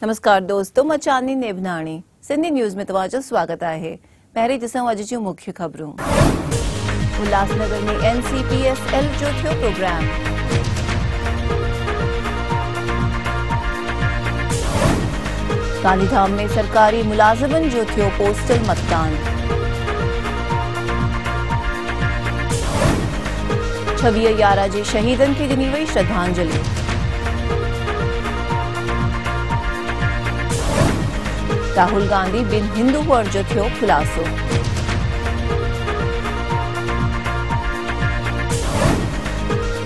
नमस्कार दोस्तों, मां चांदनी नेभनाणी सिंधी न्यूज़ में तवाजो स्वागत है। पहिरीं ॾिसूं अॼु जूं मुख्य ख़बरूं। उल्हासनगर में NCPSL जो थियो प्रोग्राम। गांधीधाम में सरकारी मुलाज़िमनि जो थियो पोस्टल मतदान। 26/11 जे शहीदनि खे ॾिनी वई श्रद्धांजलि। राहुल गांधी बिन हिंदू हुअण जो थियो खुलासो।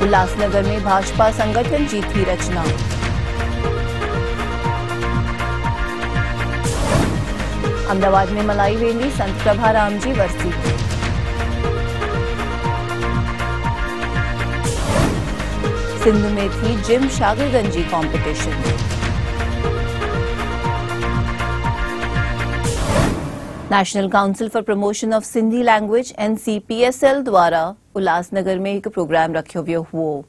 उल्हासनगर में भाजपा संगठन जी थी रचना। अहमदाबाद में मल्हाई वेंदी संत प्रभाराम जी वरसी। सिंध में थी जिम शागिर्दनि जी competition. National council for promotion of Sindhi language NCPSL द्वारा उल्हासनगर में एक प्रोग्राम रखियो वियो हुओ।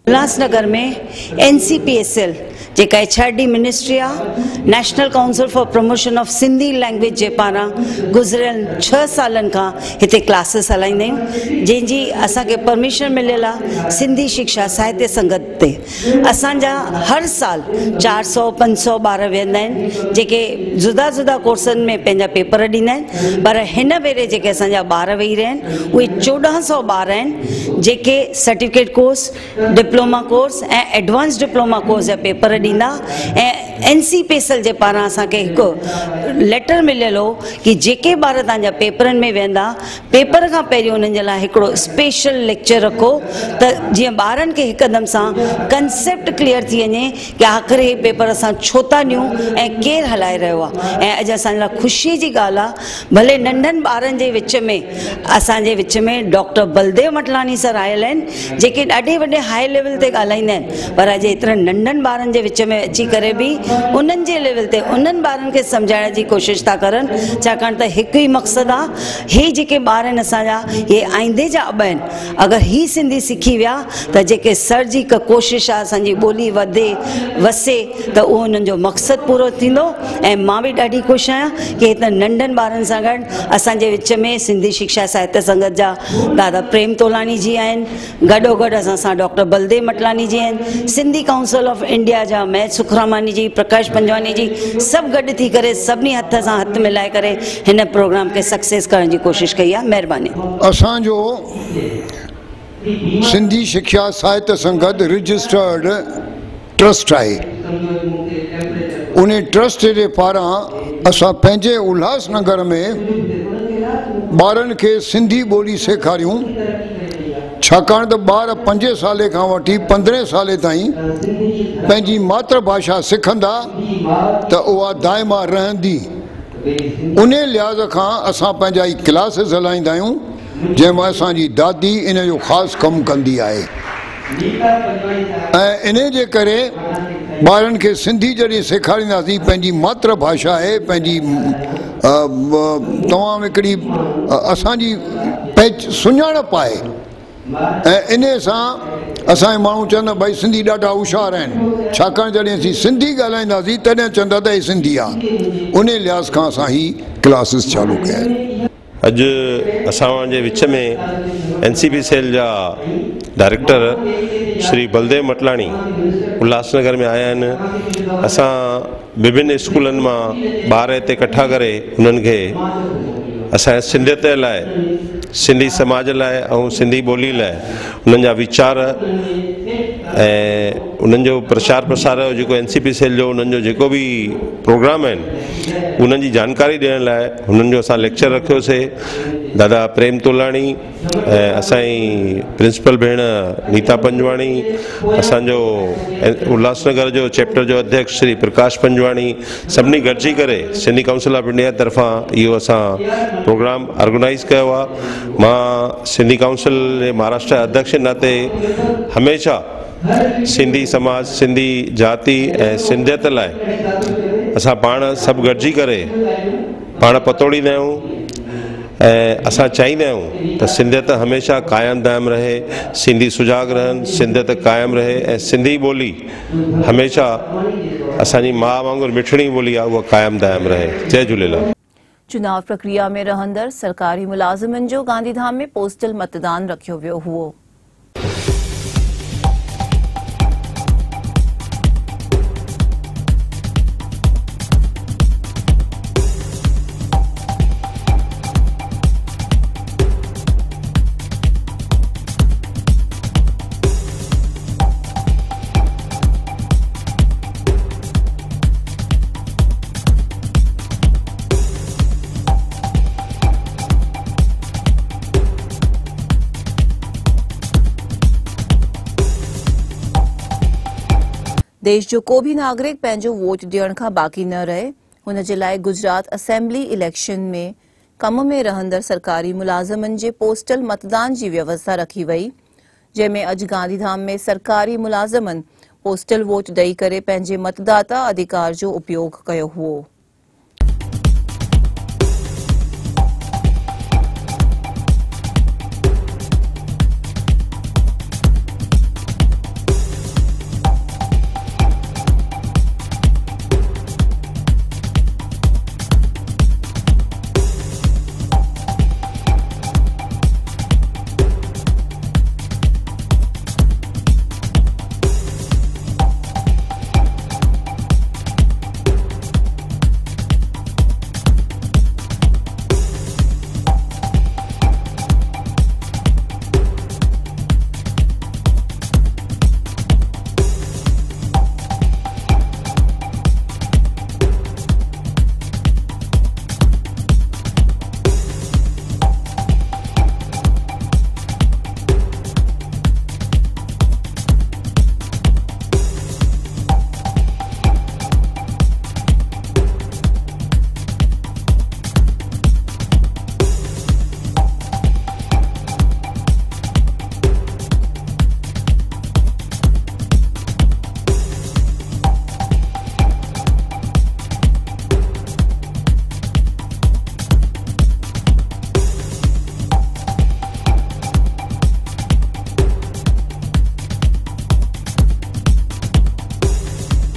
उल्हासनगर में NCPSL जेका HRD मिनिस्ट्री आहे, national council for promotion of Sindhi language जे पारां गुज़रियल 6 सालनि खां हिते क्लासिस हलाईंदा आहियूं, जंहिंजी असांखे परमिशन मिलियल आहे सिंधी शिक्षा साहित्य संगत ते। असांजा हर साल 400-500 ॿार वेंदा आहिनि, जेके जुदा जुदा कोर्सनि में पंहिंजा पेपर ॾींदा आहिनि। पर हिन भेरे जेके असांजा ॿार वेही रहिया आहिनि उहे 1400 ॿार आहिनि, जेके सर्टिफिकेट कोर्स, डिप्लोमा कोर्स ऐं एडवांस डिप्लोमा कोर्स जा पेपर ॾींदा। ऐं NCPSL जे पारां असांखे हिकु लेटर मिलियल हो कि जेके ॿार तव्हांजा पेपरनि में वेंदा, पेपर खां पहिरियों उन्हनि जे लाइ हिकिड़ो स्पेशल लेक्चर रखो, त जीअं ॿारनि खे हिकदमि सां कंसेप्ट क्लियर थी वञे कि आख़िर हे पेपर असां छो था ॾियूं ऐं केरु हलाए रहियो आहे। ऐं अॼु असांजे लाइ ख़ुशीअ जी ॻाल्हि आहे, भले नंढनि ॿारनि जे विच में असांजे विच में डॉक्टर बलदेव मटलानी सर आयल आहिनि, जेके ॾाढे वॾे हाई लेवल ते ॻाल्हाईंदा आहिनि, पर अॼु एतिरनि नंढनि ॿारनि जे विच में अची करे बि उन्हनि जे लेवल ते उन्हनि ॿारनि खे सम्झाइण जी कोशिशि था करनि। छाकाणि त हिकु ई मक़सदु आहे, हे जेके ॿार आहिनि असांजा, हे आईंदे जा अॿ आहिनि। अगरि ही सिंधी सिखी विया त जेके सर जी हिकु कोशिशि आहे असांजी ॿोली वधे वसे, त उहो उन्हनि जो मक़सदु पूरो थींदो। ऐं मां बि ॾाढी ख़ुशि आहियां कि हिते नंढनि ॿारनि सां गॾु असांजे विच में सिंधी शिक्षा साहित्य संगत जा दादा प्रेम तोलानी जी आहिनि, गॾोगॾु असां सां डॉक्टर बलदेव मटलानी जी आहिनि, सिंधी काउंसिल ऑफ इंडिया जा महत सुखरामानी जी, प्रकाश पंजवानी जी, सभु गॾु थी करे सभिनी हथ सां हथ मिलाए करे हिन प्रोग्राम खे सक्सेस करण जी कोशिशि कई आहे। महिरबानी। असांजो सिंधी शिक्षा साहित्य संगत रजिस्टर्ड ट्रस्ट आहे। उन ट्रस्ट जे पारां असां पंहिंजे उल्हासनगर में ॿारनि खे सिंधी ॿोली सेखारियूं। छाकाणि त ॿार 5 साले खां वठी 15 साले ताईं पंहिंजी मातृभाषा सिखंदा त उहा दाइमा रहंदी। उन लिहाज़ खां असां पंहिंजा ई क्लासिस हलाईंदा आहियूं, जंहिंमें असांजी दादी इन जो ख़ासि कमु कंदी आहे। ऐं इन जे करे ॿारनि खे सिंधी जॾहिं सेखारींदासीं, पंहिंजी मातृभाषा आहे, पंहिंजी तमामु हिकिड़ी असांजी सुञाणप आहे। ऐं इन सां असांजे माण्हू चवंदा भई सिंधी ॾाढा होशियारु आहिनि, छाकाणि जॾहिं असीं सिंधी ॻाल्हाईंदासीं तॾहिं चवंदा त हे सिंधी आहे। उन लिहाज़ खां असां ही क्लासिस चालू कया आहिनि। अॼु असांजे विच में NCPSL जा डायरेक्टर श्री बलदेव मटलाणी उल्हासनगर में आया आहिनि। असां विभिन्न स्कूलनि मां ॿार हिते इकट्ठा करे उन्हनि खे असांजे सिंधियत लाइ, सिंधी समाज लाइ ऐं सिंधी ॿोली लाइ उन्हनि जा वीचार ऐं उन्हनि जो प्रचार प्रसार जेको NCPSL जो उन्हनि जो जेको बि प्रोग्राम आहिनि उन्हनि जी जानकारी ॾियण लाइ हुननि जो असां लेक्चर रखियोसीं। दादा प्रेम तोलाणी ऐं असांजी प्रिंसिपल भेण नीता पंजवाणी, असांजो उल्हासनगर जो चैप्टर जो अध्यक्ष श्री प्रकाश पंजवाणी, सभिनी गॾिजी करे सिंधी काउंसिल ऑफ इंडिया तरफ़ां इहो असां प्रोग्राम ऑर्गेनाइज़ कयो आहे। मां सिंधी काउंसिल जे महाराष्ट्र अध्यक्ष नाते हमेशह सिंधी समाज, सिंधी जाति ऐं सिंधियत लाइ असां पाण सभु गॾिजी करे पाण पतोड़ींदा आहियूं असां चाहींदा आहियूं त सिंधियत हमेशह क़ाइमु दाइमु रहे, सिंधी सुजाॻ रहनि, सिंधियत क़ाइमु रहे ऐं सिंधी ॿोली हमेशह असांजी माउ वांगुरु मिठड़ी ॿोली आहे, उहा क़ाइमु दाइमु रहे। जय झूलेलाल। चुनाव प्रक्रिया में रहंदड़ सरकारी मुलाज़िमनि जो गांधीधाम में पोस्टल मतदान रखियो वियो हुओ। देश जो को भी नागरिक पंहिंजो वोट ॾियण खां बाक़ी न रहे, हुन जे लाइ गुजरात असेंबली इलेक्शन में कम में रहंदड़ सरकारी मुलाज़िमनि जे पोस्टल मतदान जी व्यवस्था रखी वई, जंहिंमें अॼु गांधीधाम में सरकारी मुलाज़िमनि पोस्टल वोट ॾेई करे पंहिंजे मतदाता अधिकार जो उपयोग कयो हुओ।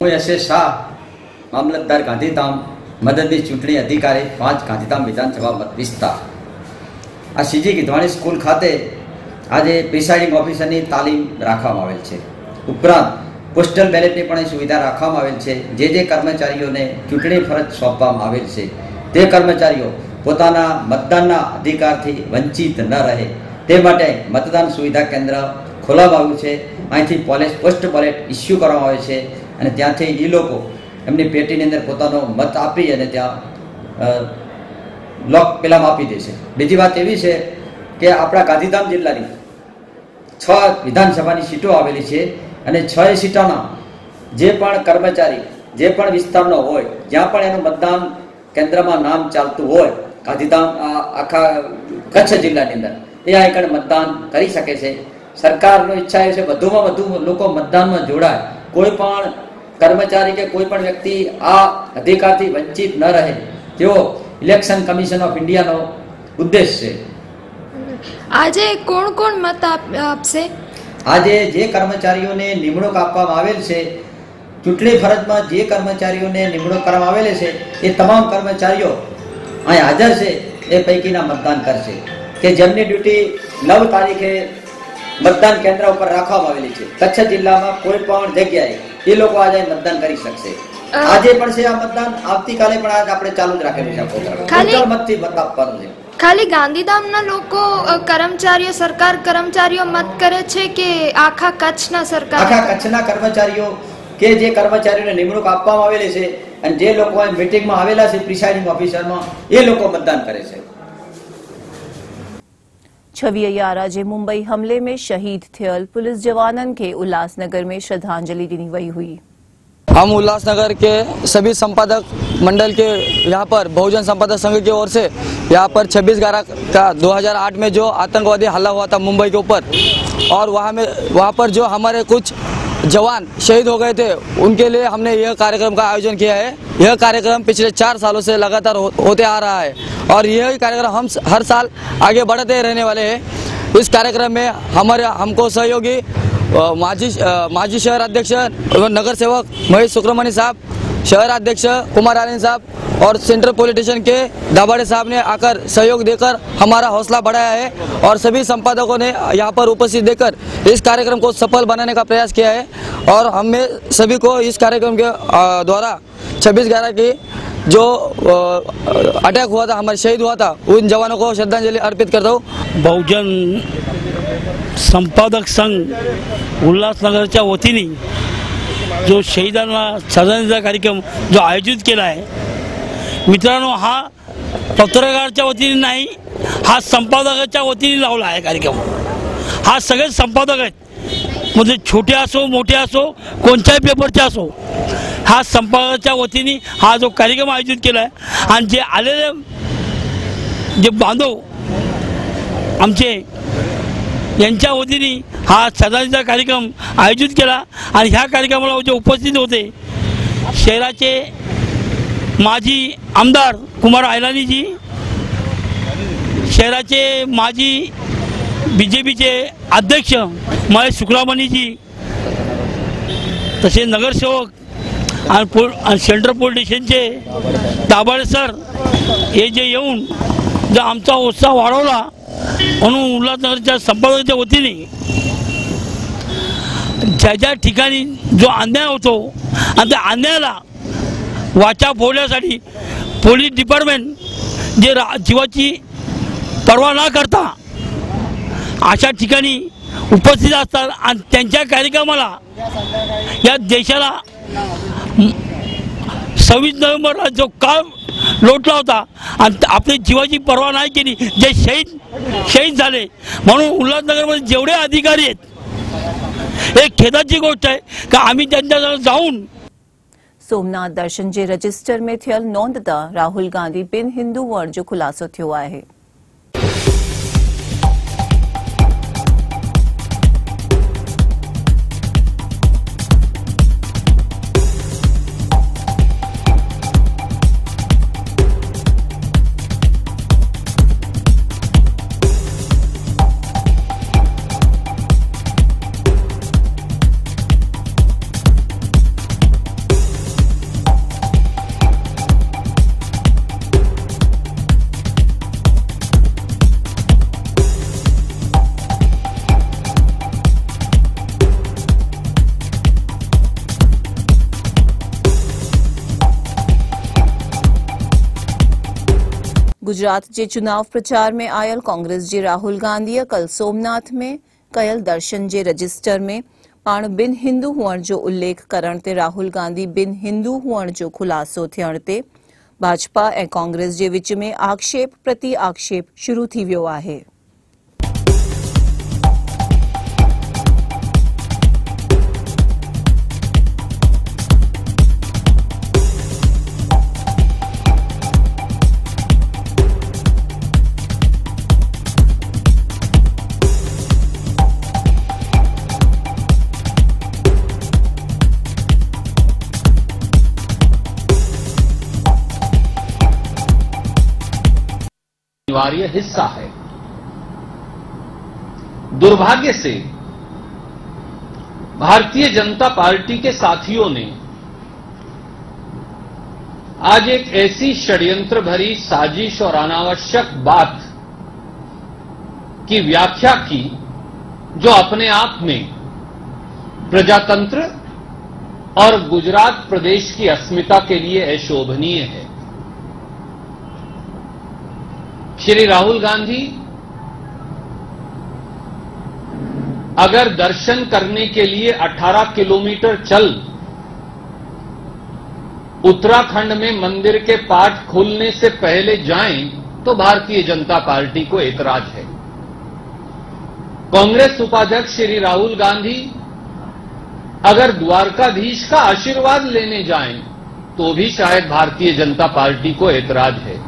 હું યશેશ શાહ, મામલતદાર ગાંધીધામ, મદદનીશ ચૂંટણી અધિકારી 5 ગાંધીધામ વિધાનસભા મત વિસ્તાર। આ સીજી ગીધવાણી સ્કૂલ ખાતે આજે પ્રિસાઇડિંગ ઓફિસરની તાલીમ રાખવામાં આવેલ છે। ઉપરાંત પોસ્ટલ બેલેટની પણ સુવિધા રાખવામાં આવેલ છે। જે કર્મચારીઓને ચૂંટણી ફરજ સોંપવામાં આવેલ છે તે કર્મચારીઓ પોતાના મતદાનના અધિકારથી વંચિત ન રહે તે માટે મતદાન સુવિધા કેન્દ્ર ખોલવામાં આવ્યું છે। અહીંથી પોસ્ટ બેલેટ ઇસ્યુ કરવામાં આવે છે અને ત્યાંથી એ લોકો એમની પેટીની અંદર પોતાનો મત આપી અને ત્યાં લોક પેલામાં આપી દેશે। બીજી વાત એવી છે કે આપણા ગાંધીધામ જિલ્લાની 6 વિધાનસભાની સીટો આવેલી છે અને 6 સીટોના જે પણ કર્મચારી જે પણ વિસ્તારનો હોય, જ્યાં પણ એનું મતદાન કેન્દ્રમાં નામ ચાલતું હોય, ગાંધીધામ આખા કચ્છ જિલ્લાની અંદર એ આ આગળ મતદાન કરી શકે છે। સરકારનો ઈચ્છા એ છે વધુમાં વધુ લોકો મતદાનમાં જોડાય, કોઈ પણ કર્મચારી કે કોઈ પણ વ્યક્તિ આ અધિકારથી વંચિત ન રહે તેવો ઇલેક્શન કમિશન ઓફ ઇન્ડિયાનો ઉદ્દેશ છે। આજે કોણ કોણ મત આપશે? આજે જે કર્મચારીઓને નિમણૂક આપવામાં આવેલ છે, ચૂંટણી ફરજમાં જે કર્મચારીઓને નિમણૂક કરવામાં આવેલ છે એ તમામ કર્મચારીઓ અહીં હાજર છે એ પૈકીના મતદાન કરશે કે જેમની ડ્યુટી 9 તારીખે મતદાન કેન્દ્ર ઉપર રાખવામાં આવેલી છે। કચ્છ જિલ્લામાં કોઈ પણ જગ્યાએ એ લોકો આજે મતદાન કરી શકશે। આજે પણ છે આ મતદાન, આવતીકાલે પણ આજ આપણે ચાલુ જ રાખેલું છે। પોસ્ટલ મતથી મત આપવાનું છે। ખાલી ગાંધીધામના લોકો કર્મચારીઓ, સરકાર કર્મચારીઓ મત કરે છે કે આખા કચ્છના સરકાર? આખા કચ્છના કર્મચારીઓ કે જે કર્મચારીઓને નિમણૂક આપવામાં આવેલી છે અને જે લોકો મીટિંગમાં આવેલા છે પ્રિસાઇડિંગ ઓફિસરમાં એ લોકો મતદાન કરે છે। 6 जे मुंबई हमले में शहीद थियल पुलिस जवानन के उल्लासनगर में श्रद्धांजलि दी गई हुई। हम उल्लासनगर के सभी संपादक मंडल के यहाँ पर बहुजन संपादक संघ की ओर से यहाँ पर 26/11 का 2008 में जो आतंकवादी हमला हुआ था मुंबई के ऊपर, और वहाँ पर जो हमारे कुछ जवान शहीद हो गए थे, उनके लिए हमने यह कार्यक्रम का आयोजन किया है। यह कार्यक्रम पिछले 4 सालों से लगातार होते आ रहा है और यह कार्यक्रम हम हर साल आगे बढ़ते रहने वाले हैं। इस कार्यक्रम में हमको सहयोगी माजी शहर अध्यक्ष एवं नगर सेवक महेश सुब्रमण्य साहब, शहर अध्यक्ष कुमार आलिन साहब और सेंट्रल पॉलिटिशियन के दाभाडे साहब ने आकर सहयोग देकर हमारा हौसला बढ़ाया है और सभी संपादकों ने यहाँ पर उपस्थित देकर इस कार्यक्रम को सफल बनाने का प्रयास किया है। और हमें सभी को इस कार्यक्रम के द्वारा 26/11 की जो अटैक हुआ था, हमारे शहीद हुआ था, उन जवानों को श्रद्धांजलि अर्पित करता हूँ। बहुजन संपादक संघ उल्हासनगरच्या वतीने जो शहीदांना श्रद्धांजलीचा कार्यक्रम जो आयोजित केला आहे, मित्रांनो, हा पत्रकाराच्या वतीने नाही, हा संपादकाच्या वतीने लावला आहे कार्यक्रम। हा सगळे संपादक आहेत, म्हणजे छोटे असो मोठे असो कोणत्याही पेपरचे असो, हा संपादकाच्या वतीने हा जो कार्यक्रम आयोजित केला आहे आणि जे आलेले जे बांधव आमचे यांच्या वतीने हा श्रद्धांजलीचा कार्यक्रम आयोजित केला आणि ह्या कार्यक्रमाला जे उपस्थित होते शहराचे माजी आमदार कुमार आयलानीजी, शहराचे माजी बीजेपीचे अध्यक्ष महेश सुब्रमण्यजी, तसे नगरसेवक आणि सेंट्रल पॉलिटिशियनचे दाभाडे सर, हे जे येऊन जो आमचा उत्साह वाढवला म्हणून उल्हासनगरच्या संपादकाच्या वतीने ज्या ज्या ठिकाणी जो अन्याय होतो आणि त्या अन्यायाला वाचा फोडण्यासाठी पोलीस डिपार्टमेंट जे जीवाची पर्वा न करता अशा ठिकाणी उपस्थित असतात आणि त्यांच्या कार्यक्रमाला या देशाला 26 नोव्हेंबरला जो काळ लोटला होता आणि आपली जीवाची पर्वा नाही केली, जे शहीद झाले, म्हणून उल्हासनगरमध्ये जेवढे अधिकारी आहेत, एक खेदाची गोष्ट आहे की आम्ही त्यांच्याजवळ जाऊन सोमनाथ दर्शन जे रजिस्टर में थियल नोंदता राहुल गांधी बिन हिंदू वर्ण जो खुलासो थियो आहे। गुजरात जे चुनाव प्रचार में आयल कांग्रेस जे राहुल गांधी कल सोमनाथ में कयल दर्शन जे रजिस्टर में पाण बिन हिंदू हुअण जो उल्लेख करण ते राहुल गांधी बिन हिंदू हुअण जो खुलासो थियण ते भाजपा ऐं कांग्रेस जे विच में आक्षेप प्रति आक्षेप शुरू थी वियो आहे। अनिवार्य हिस्सा है। दुर्भाग्य से भारतीय जनता पार्टी के साथियों ने आज एक ऐसी षड्यंत्र भरी साजिश और अनावश्यक बात की व्याख्या की जो अपने आप में प्रजातंत्र और गुजरात प्रदेश की अस्मिता के लिए अशोभनीय है। श्री राहुल गांधी अगर दर्शन करने के लिए 18 किलोमीटर चल उत्तराखंड में मंदिर के पाट खुलने से पहले जाएं तो भारतीय जनता पार्टी को ऐतराज है। कांग्रेस उपाध्यक्ष श्री राहुल गांधी अगर द्वारकाधीश का आशीर्वाद लेने जाएं तो भी शायद भारतीय जनता पार्टी को ऐतराज है।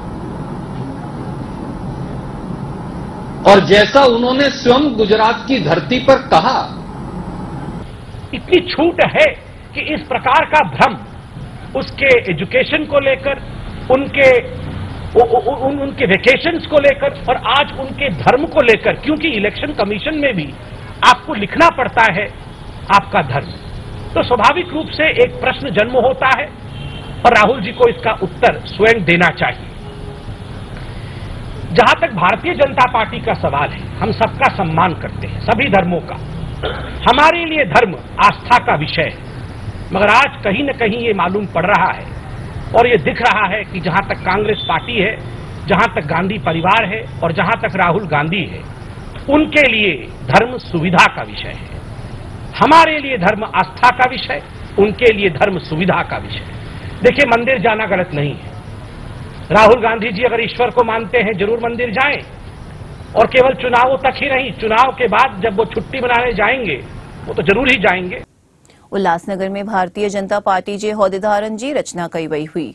और जैसा उन्होंने स्वयं गुजरात की धरती पर कहा इतनी छूट है कि इस प्रकार का भ्रम उसके एजुकेशन को लेकर, उनके वेकेशंस को लेकर और आज उनके धर्म को लेकर, क्योंकि इलेक्शन कमीशन में भी आपको लिखना पड़ता है आपका धर्म, तो स्वाभाविक रूप से एक प्रश्न जन्म होता है और राहुल जी को इसका उत्तर स्वयं देना चाहिए। जहां तक भारतीय जनता पार्टी का सवाल है, हम सबका सम्मान करते हैं, सभी धर्मों का। हमारे लिए धर्म आस्था का विषय है, मगर आज कहीं न कहीं ये मालूम पड़ रहा है और ये दिख रहा है कि जहां तक कांग्रेस पार्टी है, जहां तक गांधी परिवार है और जहां तक राहुल गांधी है, उनके लिए धर्म सुविधा का विषय है। हमारे लिए धर्म आस्था का विषय, उनके लिए धर्म सुविधा का विषय। देखिए, मंदिर जाना गलत नहीं है। राहुल गांधी जी अगर ईश्वर को मानते हैं, जरूर मंदिर जाएं, और केवल चुनावों तक ही नहीं, चुनाव के बाद जब वो छुट्टी मनाने जाएंगे वो तो जरूर ही जाएंगे। उल्लासनगर में भारतीय जनता पार्टी जे होदेदारनि जी रचना कई वई हुई।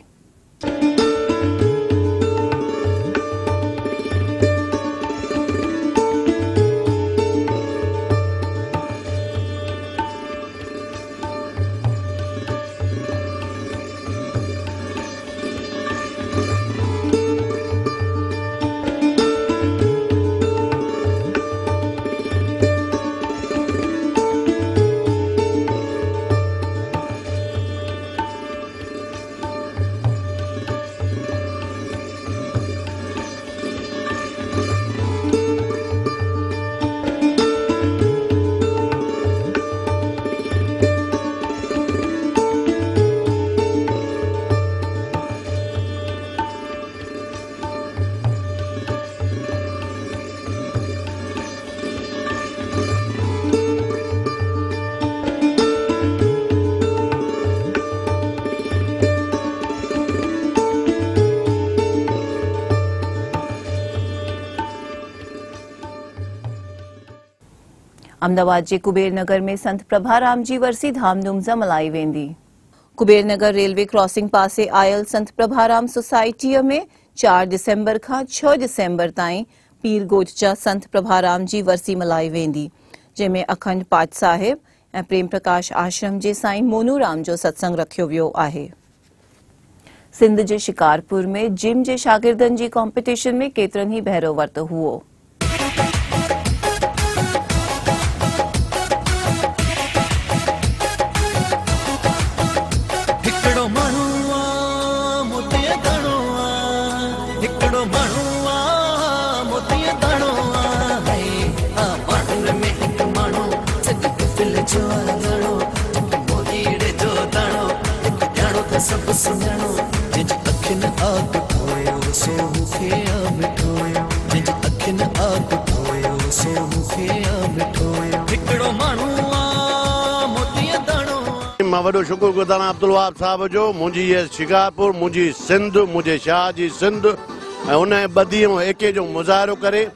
अहमदाबाद जे कुबेर नगर में संत प्रभाराम जी वरसी धामधूम सां मल्हाई वेंदी। कुबेर नगर रेलवे क्रॉसिंग पासे आयल संत प्रभाराम सोसाइटी में 4 दिसंबर का 6 दिसंबर ताईं पीर गोजचा संत प्रभाराम जी वरसी मल्हाई वेंदी, जंहिंमें अखंड पाठ साहिब ऐं प्रेम प्रकाश आश्रम जे साईं मोनूराम जो सत्संग रखियो वियो आहे। सिंध जे शिकारपुर में जिम जे शागिर्दनि जी कॉम्पिटिशन में केतिरनि ही बहिरो वरितो हुओ। सब सुनो जिज अखिन आग ठोयो सो मुखे मिठोयो, जिज अखिन आग ठोयो सो मुखे मिठोयो, हिकड़ो माण्हू मोतीअ दाणो। मां वॾो शुक्रगुज़ार आहियां अब्दुल वहाब साहब जो। मुंहिंजी ये शिकारपुर, मुंहिंजी सिंध, मुंहिंजे शाह जी सिंध ऐं उन ॿधी ऐं एके जो मुज़ाहिरो करे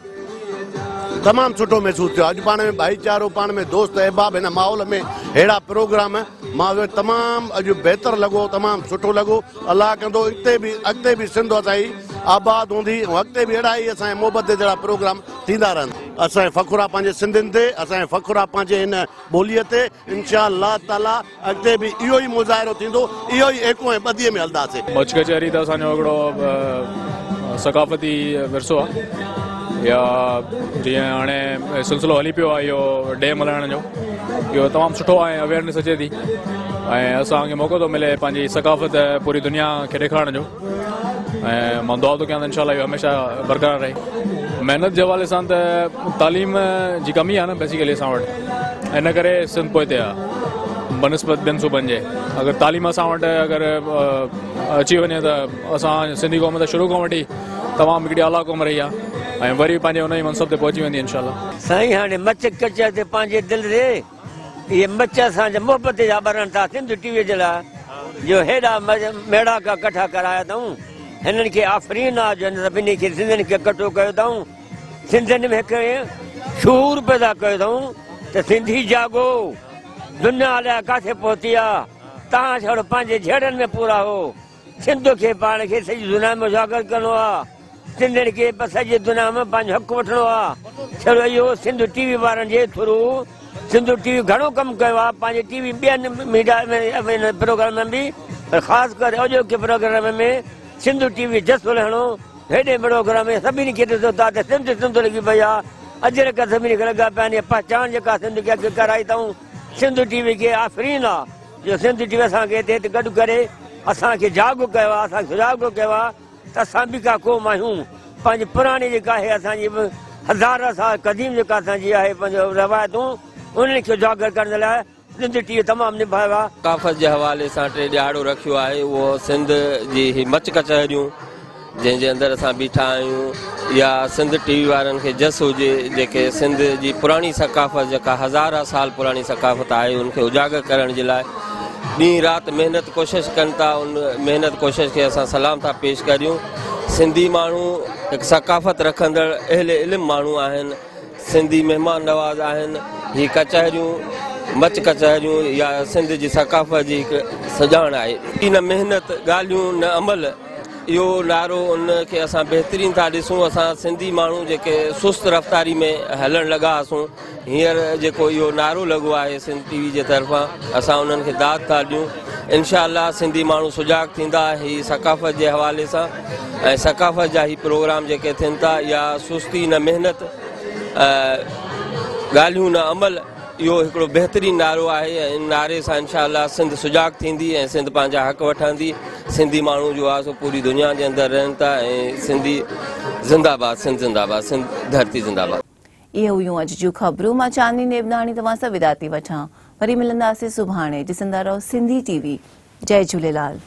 तमामु सुठो महसूसु थियो। अॼु पाण में भाईचारो, पाण में दोस्त अहबाब, हिन माहौल में अहिड़ा प्रोग्राम मां तमामु अॼु बहितर लॻो, तमामु सुठो लॻो। अलाह कंदो अॻिते बि सिंध असांजी आबाद हूंदी ऐं अॻिते बि अहिड़ा ई असांजे मोहबत ते जहिड़ा प्रोग्राम थींदा रहंदा। असांजे फ़ख़ुरु आहे पंहिंजे सिंधियुनि ते, असांजे फ़ख़ुरु आहे पंहिंजे हिन ॿोलीअ ते। इंशा अल्लाह ताला अॻिते बि इहो ई मुज़ाहिरो थींदो, इहो ई एको ऐं ॿधीअ में हलंदासीं। मच कचहरी त असांजो हिकिड़ो सक़ाफ़ती विरसो आहे, या जीअं हाणे सिलसिलो हली पियो आहे इहो डे मल्हाइण जो, इहो तमामु सुठो आहे, अवेयरनेस अचे थी ऐं असांखे मौक़ो थो मिले पंहिंजी सक़ाफ़त पूरी दुनिया खे ॾेखारण जो। ऐं मां दुआ थो कयां त इंशाअल्लाह इहो हमेशह बरक़रार रहे। महिनत जे हवाले सां त तालीम जी कमी आहे न बेसिकली असां वटि, इन करे सिंध पोइते आहे बनिस्बत ॿियनि सूबनि जे। अगरि तालीम असां वटि अगरि अची वञे त असां सिंधी क़ौम त शुरू खां वठी तमामु हिकिड़ी आला क़ौम रही आहे ऐं वरी पंहिंजे उन ई मनसब ते पहुची वेंदी इंशाअल्लाह। साईं हाणे मच कच ते पंहिंजे दिलि रे इहे मच असांजा मोहबत जा ॿारनि था सिंध टीवीअ जे लाइ जो हेॾा मेड़ा का कठा कराया अथऊं। हिननि खे आफ़रीन आहे जो हिन सभिनी खे सिंधियुनि खे कठो कयो अथऊं, सिंधियुनि में हिकु शूर पैदा कयो अथऊं त सिंधी जागो, दुनिया अलाए किथे पहुती आहे, तव्हां छड़ो पंहिंजे जहिड़नि में पूरा हो। सिंध खे पाण खे सॼी दुनिया में उजागर करिणो आहे, सिंधियुनि खे सॼी दुनिया में पंहिंजो हक़ वठिणो आहे। छड़ो इहो सिंध टीवी वारनि जे थ्रू सिंधु टीवी घणो कमु कयो आहे पंहिंजे टीवी ॿियनि मीडिया में प्रोग्राम में बि, पर ख़ासि करे अॼोके प्रोग्राम में सिंधु टीवी जसो लहणो हेॾे प्रोग्राम में सभिनी खे ॾिसो था त सिंध लॻी पई आहे। अजरक सभिनी खे लॻा पिया आहिनि पहचान जेका सिंध खे कराई अथऊं सिंधु टीवी खे आफ़रीन आहे जो सिंधु टीवी असांखे हिते गॾु करे असांखे जाॻो कयो आहे, असांखे सुजाॻो कयो आहे त असां बि का क़ौम आहियूं। पंहिंजी पुराणी जेका आहे असांजी हज़ार साल क़दीम जेका असांजी आहे पंहिंजो रवायतूं उन्हनि खे उजागर करण लाइ सिंध टीवी तमामु निभायो आहे। सकाफ़त जे हवाले सां टे ॾियारो रखियो आहे, उहो सिंध जी ही मच कचहरियूं जंहिंजे अंदरि असां बीठा आहियूं, या सिंध टीवी वारनि खे जस हुजे जेके सिंध जी पुराणी सकाफ़त जेका हज़ार साल पुराणी सकाफ़त आहे उनखे उजागर करण जे लाइ ॾींहुं राति महिनत कोशिशि कनि था। उन महिनत कोशिशि खे असां सलाम था पेश करियूं। सिंधी माण्हू हिकु सकाफ़त रखंदड़ अहले इल्मु माण्हू आहिनि, सिंधी महिमान नवाज़ आहिनि। ही कचहरियूं मच कचहरियूं या सिंध जी सकाफ़त जी हिकु सॼाण आहे। इन महिनत ॻाल्हियूं न अमल, इहो नारो उनखे असां बहितरीन था ॾिसूं। असां सिंधी माण्हू जेके सुस्त रफ़्तारी में हलणु लॻा हुआसीं, हींअर जेको इहो नारो लॻो आहे सिंध टीवी जे तरफ़ां असां उन्हनि खे दाद था ॾियूं। इनशाअल्लाह सिंधी माण्हू सुजाग थींदा ही सकाफ़त जे हवाले सां, ऐं सकाफ़त जा ही प्रोग्राम जेके थियनि था या सुस्ती न महिनत ॻाल्हियूं न अमल, इहो हिकिड़ो बहितरीनु नारो आहे। ऐं इन नारे सां इनशाअल्लाह सिंध सुजाग थींदी ऐं सिंध पंहिंजा हक़ वठंदी। सिंधी माण्हू जो आहे सो पूरी दुनिया जे अंदरि रहनि था ऐं सिंधी ज़िंदाबाद, सिंध ज़िंदाबाद, सिंध धरती ज़िंदाबाद। इहे हुयूं अॼु जूं ख़बरूं। मां चांदनी नेवनाणी तव्हां सां विदा थी वठां। वरी मिलंदासीं सुभाणे। ॾिसंदा रहो सिंधी टीवी। जय झूलेलाल।